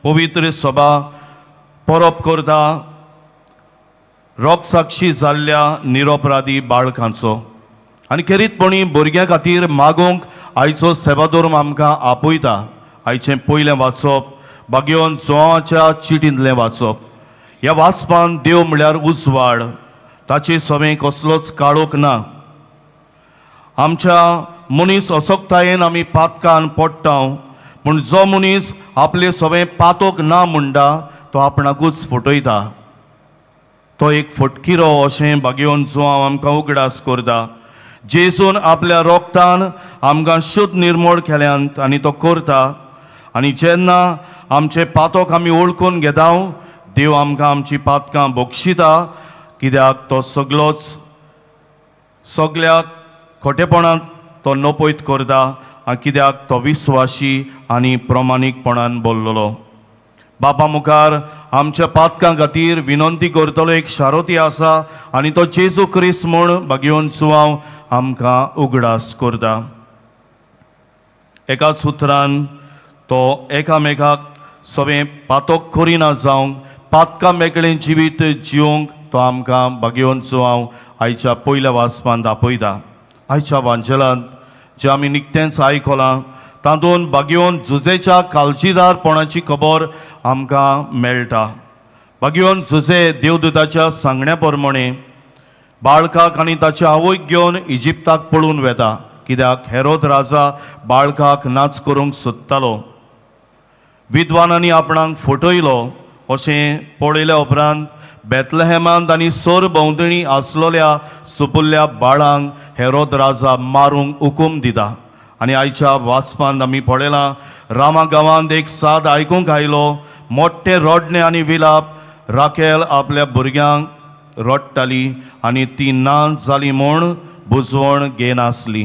पवित्र सभा परब करता रोगसाक्षी जाल्ल्या निरपराधी बाळकांचो आनी खेरीतपणी भुरग्यां खातीर मागोवंक आयचो सेवाधर्म आमकां आपयता। आयचें पयलें वाचप बागेवन जोआच्या चिटींतलें वाचप। ह्या वाचपान देव म्हळ्यार उजवाड, ताचे सवें कसलोच काळोख ना। आमच्या मनीस असोकतायेन आमी पातकान पडटा, पूण जो मनीस आपले सवें पातोक ना म्हणटा तो आपणाकूच फटयता। तो एक फटकिरो अशें बागेवन जोआव आमकां उगडास करता। जेजून आपल्या रोगतान आमकां शुद्ध निर्मळ केल्यांत आनी तो करता। आनी जेन्ना आमचे पातोक आमी ओळखून घेता, देव आमकां आमची पातकां बक्षिता, कित्याक तो सगळ्या खोटेपणांत तो नपयत करता, कित्याक तो विस्वासी आनी प्रमाणीकपणान बोल्लोलो। बापा मुखार आमच्या पातकां खातीर विनंती करतलो एक शारोती आसा आनी तो जेजू क्रिस्त म्हूण बागेवन सुवाव आमकां उगडास करता। एकाच उतरान तो एकामेकाक सवें पातोक करिना जावंक पातकां मेकळें जिवीत जिवंक तो आमकां बागेवन सुवाव आयच्या पयल्या वाचपांत आपयता। आयच्या वांजलांत जें आमी निकतेंच आयकलां तातूंत बागेवन झुजेच्या काळजीदारपणाची खबर आमकां मेळटा। बागेवन झुजे देवदूताच्या सांगण्या प्रमाणे बाळकाक आनी ताच्या आवयक घेवन इजिप्ताक पळून वेता, कित्याक हेरोद राजा बाळकाक नाच करूंक सोदतालो। विद्वानांनी आपणाक फटयलो अशें पळयल्या उपरांत बेतलहेमांत आनी सोर भोंवतणी आसलोल्या सुपुल्ल्या बाळांक हेरोद राजा मारूंक हुकूम दिता। आनी आयच्या वाचपांत आमी पळयलां, रामा गांवांत एक साद आयकूंक आयलो, मोठ्ठे रडणे आनी विलाप। राकेल आपल्या भुरग्यांक रडटाली आनी ती ना जाली म्हूण बुजवण घेनासली।